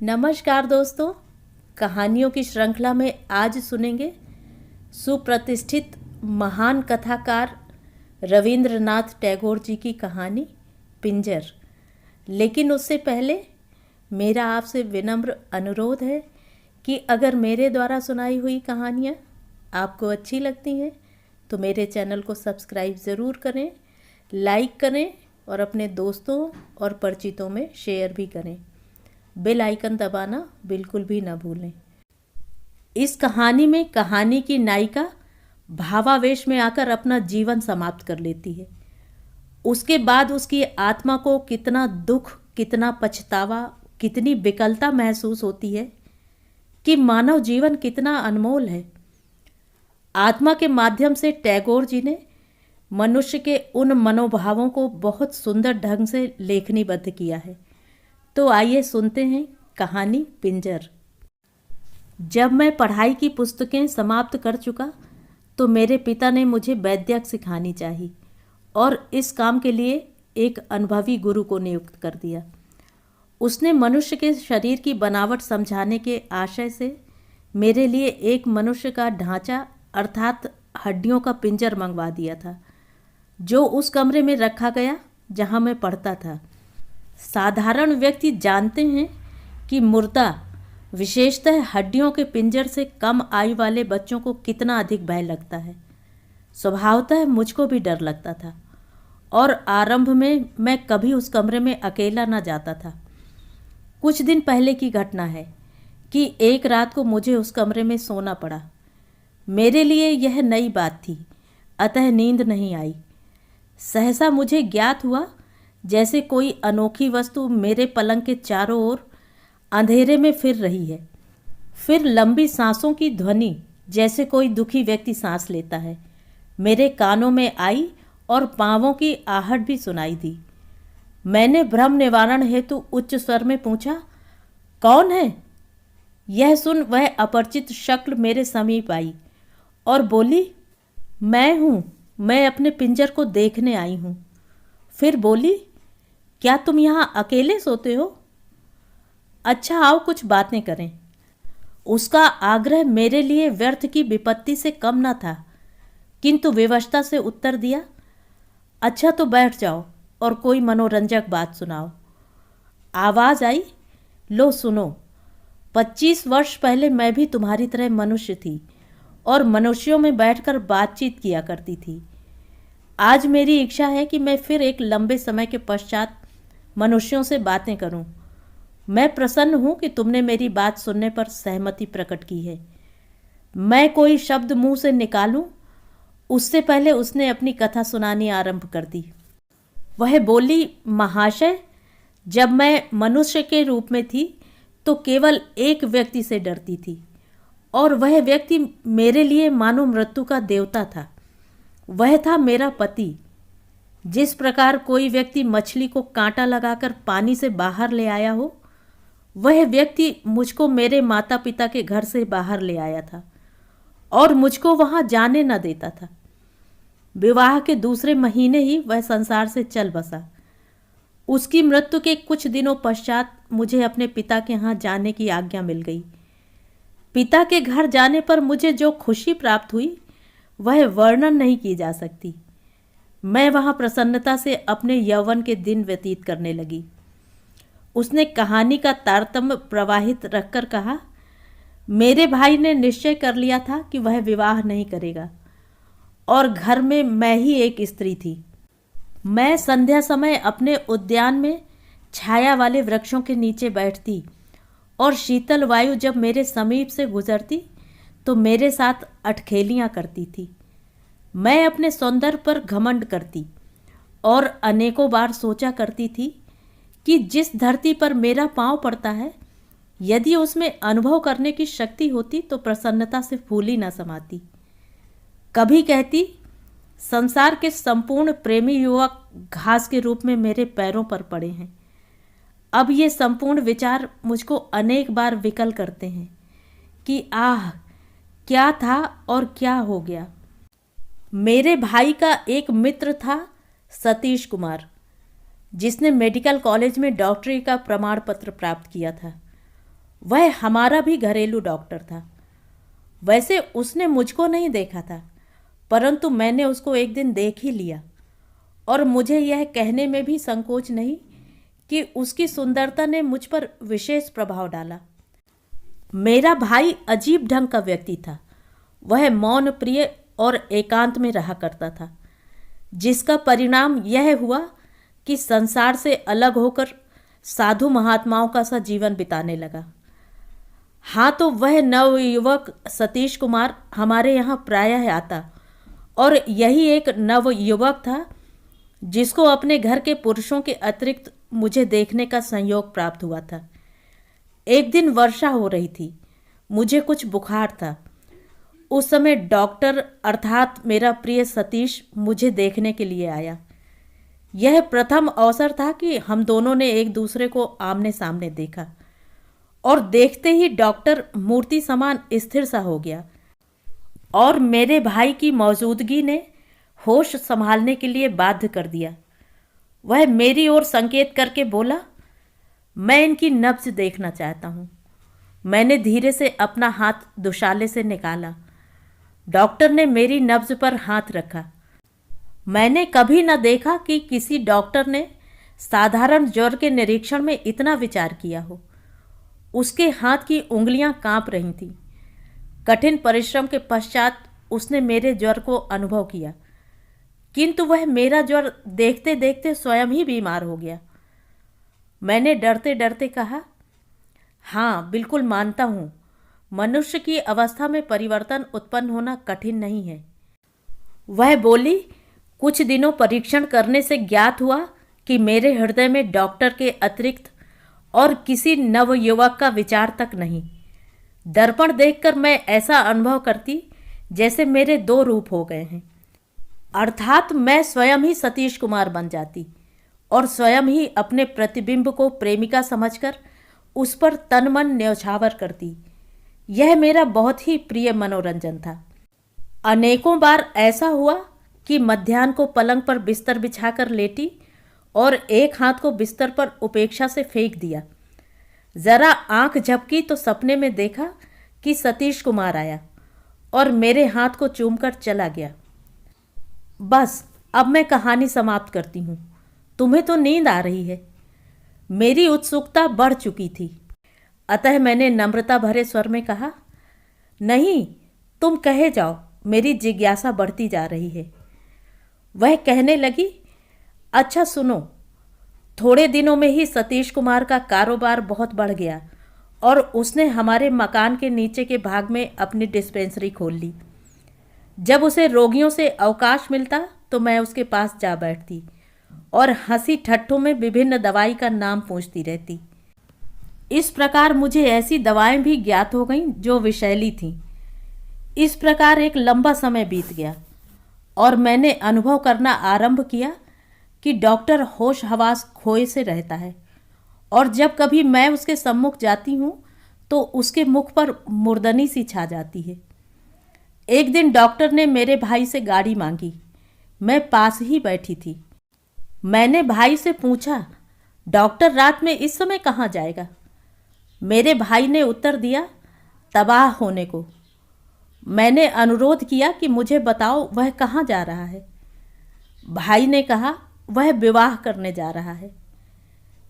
नमस्कार दोस्तों, कहानियों की श्रृंखला में आज सुनेंगे सुप्रतिष्ठित महान कथाकार रविंद्रनाथ टैगोर जी की कहानी पिंजर। लेकिन उससे पहले मेरा आपसे विनम्र अनुरोध है कि अगर मेरे द्वारा सुनाई हुई कहानियाँ आपको अच्छी लगती हैं तो मेरे चैनल को सब्सक्राइब ज़रूर करें, लाइक करें और अपने दोस्तों और परिचितों में शेयर भी करें। बेल आइकन दबाना बिल्कुल भी ना भूलें। इस कहानी में कहानी की नायिका भावावेश में आकर अपना जीवन समाप्त कर लेती है। उसके बाद उसकी आत्मा को कितना दुख, कितना पछतावा, कितनी विकलता महसूस होती है कि मानव जीवन कितना अनमोल है। आत्मा के माध्यम से टैगोर जी ने मनुष्य के उन मनोभावों को बहुत सुंदर ढंग से लेखनीबद्ध किया है। तो आइए सुनते हैं कहानी पिंजर। जब मैं पढ़ाई की पुस्तकें समाप्त कर चुका तो मेरे पिता ने मुझे वैद्यक सिखानी चाहिए और इस काम के लिए एक अनुभवी गुरु को नियुक्त कर दिया। उसने मनुष्य के शरीर की बनावट समझाने के आशय से मेरे लिए एक मनुष्य का ढांचा अर्थात हड्डियों का पिंजर मंगवा दिया था, जो उस कमरे में रखा गया जहां मैं पढ़ता था। साधारण व्यक्ति जानते हैं कि मुर्दा, विशेषतः हड्डियों के पिंजर से कम आयु वाले बच्चों को कितना अधिक भय लगता है। स्वभावतः मुझको भी डर लगता था और आरंभ में मैं कभी उस कमरे में अकेला न जाता था। कुछ दिन पहले की घटना है कि एक रात को मुझे उस कमरे में सोना पड़ा। मेरे लिए यह नई बात थी, अतः नींद नहीं आई। सहसा मुझे ज्ञात हुआ जैसे कोई अनोखी वस्तु मेरे पलंग के चारों ओर अंधेरे में फिर रही है। फिर लंबी सांसों की ध्वनि, जैसे कोई दुखी व्यक्ति सांस लेता है, मेरे कानों में आई और पांवों की आहट भी सुनाई दी। मैंने भ्रम निवारण हेतु उच्च स्वर में पूछा, कौन है? यह सुन वह अपरिचित शक्ल मेरे समीप आई और बोली, मैं हूँ, मैं अपने पिंजर को देखने आई हूँ। फिर बोली, क्या तुम यहाँ अकेले सोते हो? अच्छा आओ कुछ बातें करें। उसका आग्रह मेरे लिए व्यर्थ की विपत्ति से कम न था, किंतु विवशता से उत्तर दिया, अच्छा तो बैठ जाओ और कोई मनोरंजक बात सुनाओ। आवाज़ आई, लो सुनो। 25 वर्ष पहले मैं भी तुम्हारी तरह मनुष्य थी और मनुष्यों में बैठकर बातचीत किया करती थी। आज मेरी इच्छा है कि मैं फिर एक लंबे समय के पश्चात मनुष्यों से बातें करूं। मैं प्रसन्न हूं कि तुमने मेरी बात सुनने पर सहमति प्रकट की है। मैं कोई शब्द मुंह से निकालूं उससे पहले उसने अपनी कथा सुनानी आरंभ कर दी। वह बोली, महाशय, जब मैं मनुष्य के रूप में थी तो केवल एक व्यक्ति से डरती थी और वह व्यक्ति मेरे लिए मानो मृत्यु का देवता था। वह था मेरा पति। जिस प्रकार कोई व्यक्ति मछली को कांटा लगाकर पानी से बाहर ले आया हो, वह व्यक्ति मुझको मेरे माता पिता के घर से बाहर ले आया था और मुझको वहां जाने न देता था। विवाह के दूसरे महीने ही वह संसार से चल बसा। उसकी मृत्यु के कुछ दिनों पश्चात मुझे अपने पिता के यहाँ जाने की आज्ञा मिल गई। पिता के घर जाने पर मुझे जो खुशी प्राप्त हुई वह वर्णन नहीं की जा सकती। मैं वहाँ प्रसन्नता से अपने यौवन के दिन व्यतीत करने लगी। उसने कहानी का तारतम्य प्रवाहित रखकर कहा, मेरे भाई ने निश्चय कर लिया था कि वह विवाह नहीं करेगा और घर में मैं ही एक स्त्री थी। मैं संध्या समय अपने उद्यान में छाया वाले वृक्षों के नीचे बैठती और शीतल वायु जब मेरे समीप से गुजरती तो मेरे साथ अटखेलियाँ करती थी। मैं अपने सौंदर्य पर घमंड करती और अनेकों बार सोचा करती थी कि जिस धरती पर मेरा पांव पड़ता है, यदि उसमें अनुभव करने की शक्ति होती तो प्रसन्नता से फूली न समाती। कभी कहती, संसार के संपूर्ण प्रेमी युवक घास के रूप में मेरे पैरों पर पड़े हैं। अब ये संपूर्ण विचार मुझको अनेक बार विकल करते हैं कि आह, क्या था और क्या हो गया। मेरे भाई का एक मित्र था सतीश कुमार, जिसने मेडिकल कॉलेज में डॉक्टरी का प्रमाण पत्र प्राप्त किया था। वह हमारा भी घरेलू डॉक्टर था। वैसे उसने मुझको नहीं देखा था, परंतु मैंने उसको एक दिन देख ही लिया, और मुझे यह कहने में भी संकोच नहीं कि उसकी सुंदरता ने मुझ पर विशेष प्रभाव डाला। मेरा भाई अजीब ढंग का व्यक्ति था। वह मौन प्रिय और एकांत में रहा करता था, जिसका परिणाम यह हुआ कि संसार से अलग होकर साधु महात्माओं का सा जीवन बिताने लगा। हाँ, तो वह नवयुवक सतीश कुमार हमारे यहाँ प्रायः आता, और यही एक नवयुवक था जिसको अपने घर के पुरुषों के अतिरिक्त मुझे देखने का संयोग प्राप्त हुआ था। एक दिन वर्षा हो रही थी, मुझे कुछ बुखार था। उस समय डॉक्टर अर्थात मेरा प्रिय सतीश मुझे देखने के लिए आया। यह प्रथम अवसर था कि हम दोनों ने एक दूसरे को आमने सामने देखा, और देखते ही डॉक्टर मूर्ति समान स्थिर सा हो गया, और मेरे भाई की मौजूदगी ने होश संभालने के लिए बाध्य कर दिया। वह मेरी ओर संकेत करके बोला, मैं इनकी नब्ज देखना चाहता हूँ। मैंने धीरे से अपना हाथ दुशाले से निकाला। डॉक्टर ने मेरी नब्ज पर हाथ रखा। मैंने कभी न देखा कि किसी डॉक्टर ने साधारण ज्वर के निरीक्षण में इतना विचार किया हो। उसके हाथ की उंगलियां कांप रही थीं। कठिन परिश्रम के पश्चात उसने मेरे ज्वर को अनुभव किया, किंतु वह मेरा ज्वर देखते देखते स्वयं ही बीमार हो गया। मैंने डरते डरते कहा, हाँ, बिल्कुल मानता हूँ, मनुष्य की अवस्था में परिवर्तन उत्पन्न होना कठिन नहीं है। वह बोली, कुछ दिनों परीक्षण करने से ज्ञात हुआ कि मेरे हृदय में डॉक्टर के अतिरिक्त और किसी नवयुवक का विचार तक नहीं। दर्पण देखकर मैं ऐसा अनुभव करती जैसे मेरे दो रूप हो गए हैं, अर्थात मैं स्वयं ही सतीश कुमार बन जाती और स्वयं ही अपने प्रतिबिंब को प्रेमिका समझकर उस पर तन मन न्यौछावर करती। यह मेरा बहुत ही प्रिय मनोरंजन था। अनेकों बार ऐसा हुआ कि मध्याह्न को पलंग पर बिस्तर बिछाकर लेटी और एक हाथ को बिस्तर पर उपेक्षा से फेंक दिया। जरा आंख झपकी तो सपने में देखा कि सतीश कुमार आया और मेरे हाथ को चूमकर चला गया। बस, अब मैं कहानी समाप्त करती हूँ। तुम्हें तो नींद आ रही है। मेरी उत्सुकता बढ़ चुकी थी, अतः मैंने नम्रता भरे स्वर में कहा, नहीं, तुम कहे जाओ, मेरी जिज्ञासा बढ़ती जा रही है। वह कहने लगी, अच्छा सुनो, थोड़े दिनों में ही सतीश कुमार का कारोबार बहुत बढ़ गया और उसने हमारे मकान के नीचे के भाग में अपनी डिस्पेंसरी खोल ली। जब उसे रोगियों से अवकाश मिलता तो मैं उसके पास जा बैठती और हंसी ठट्ठों में विभिन्न दवाई का नाम पूछती रहती। इस प्रकार मुझे ऐसी दवाएं भी ज्ञात हो गईं जो विषैली थीं। इस प्रकार एक लंबा समय बीत गया और मैंने अनुभव करना आरंभ किया कि डॉक्टर होश हवास खोए से रहता है, और जब कभी मैं उसके सम्मुख जाती हूँ तो उसके मुख पर मुर्दनी सी छा जाती है। एक दिन डॉक्टर ने मेरे भाई से गाड़ी मांगी। मैं पास ही बैठी थी। मैंने भाई से पूछा, डॉक्टर रात में इस समय कहाँ जाएगा? मेरे भाई ने उत्तर दिया, तबाह होने को। मैंने अनुरोध किया कि मुझे बताओ वह कहाँ जा रहा है। भाई ने कहा, वह विवाह करने जा रहा है।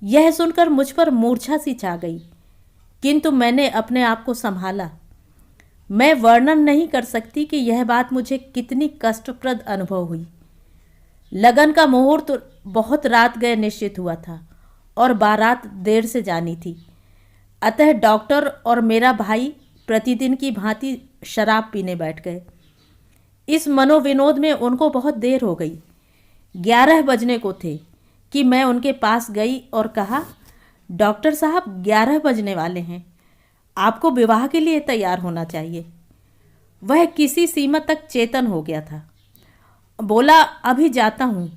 यह सुनकर मुझ पर मूर्छा सी छा गई, किंतु मैंने अपने आप को संभाला। मैं वर्णन नहीं कर सकती कि यह बात मुझे कितनी कष्टप्रद अनुभव हुई। लगन का मुहूर्त बहुत रात गए निश्चित हुआ था और बारात देर से जानी थी, अतः डॉक्टर और मेरा भाई प्रतिदिन की भांति शराब पीने बैठ गए। इस मनोविनोद में उनको बहुत देर हो गई। 11 बजने को थे कि मैं उनके पास गई और कहा, डॉक्टर साहब, 11 बजने वाले हैं, आपको विवाह के लिए तैयार होना चाहिए। वह किसी सीमा तक चेतन हो गया था। बोला, अभी जाता हूँ।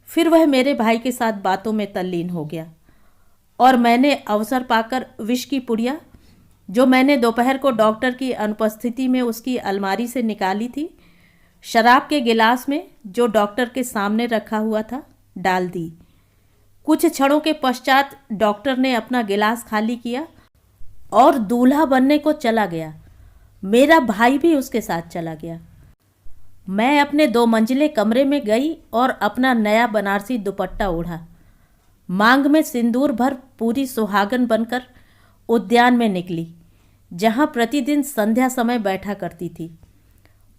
फिर वह मेरे भाई के साथ बातों में तल्लीन हो गया और मैंने अवसर पाकर विष की पुड़िया, जो मैंने दोपहर को डॉक्टर की अनुपस्थिति में उसकी अलमारी से निकाली थी, शराब के गिलास में जो डॉक्टर के सामने रखा हुआ था डाल दी। कुछ क्षणों के पश्चात डॉक्टर ने अपना गिलास खाली किया और दूल्हा बनने को चला गया। मेरा भाई भी उसके साथ चला गया। मैं अपने 2 मंजिले कमरे में गई और अपना नया बनारसी दुपट्टा ओढ़ा। मांग में सिंदूर भर पूरी सुहागन बनकर उद्यान में निकली, जहाँ प्रतिदिन संध्या समय बैठा करती थी।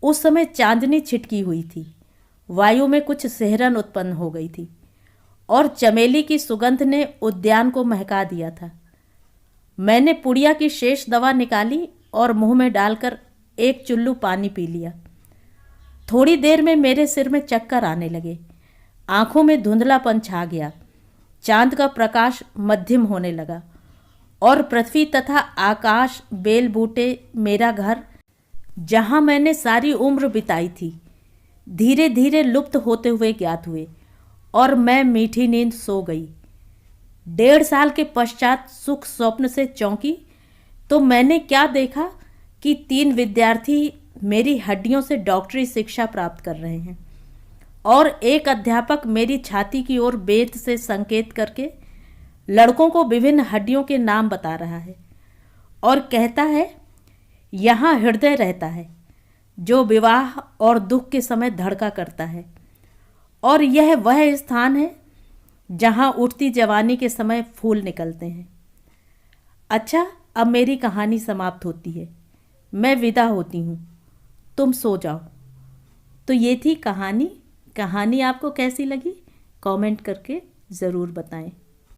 उस समय चांदनी छिटकी हुई थी, वायु में कुछ सिहरन उत्पन्न हो गई थी और चमेली की सुगंध ने उद्यान को महका दिया था। मैंने पुड़िया की शेष दवा निकाली और मुंह में डालकर एक चुल्लू पानी पी लिया। थोड़ी देर में मेरे सिर में चक्कर आने लगे, आंखों में धुंधलापन छा गया। चांद का प्रकाश मध्यम होने लगा और पृथ्वी तथा आकाश, बेल बूटे, मेरा घर, जहाँ मैंने सारी उम्र बिताई थी, धीरे धीरे लुप्त होते हुए ज्ञात हुए और मैं मीठी नींद सो गई। 1.5 साल के पश्चात सुख स्वप्न से चौंकी तो मैंने क्या देखा कि 3 विद्यार्थी मेरी हड्डियों से डॉक्टरी शिक्षा प्राप्त कर रहे हैं और एक अध्यापक मेरी छाती की ओर बेत से संकेत करके लड़कों को विभिन्न हड्डियों के नाम बता रहा है और कहता है, यहाँ हृदय रहता है जो विवाह और दुख के समय धड़का करता है और यह वह स्थान है जहाँ उठती जवानी के समय फूल निकलते हैं। अच्छा, अब मेरी कहानी समाप्त होती है, मैं विदा होती हूँ, तुम सो जाओ। तो ये थी कहानी। कहानी आपको कैसी लगी कमेंट करके ज़रूर बताएं।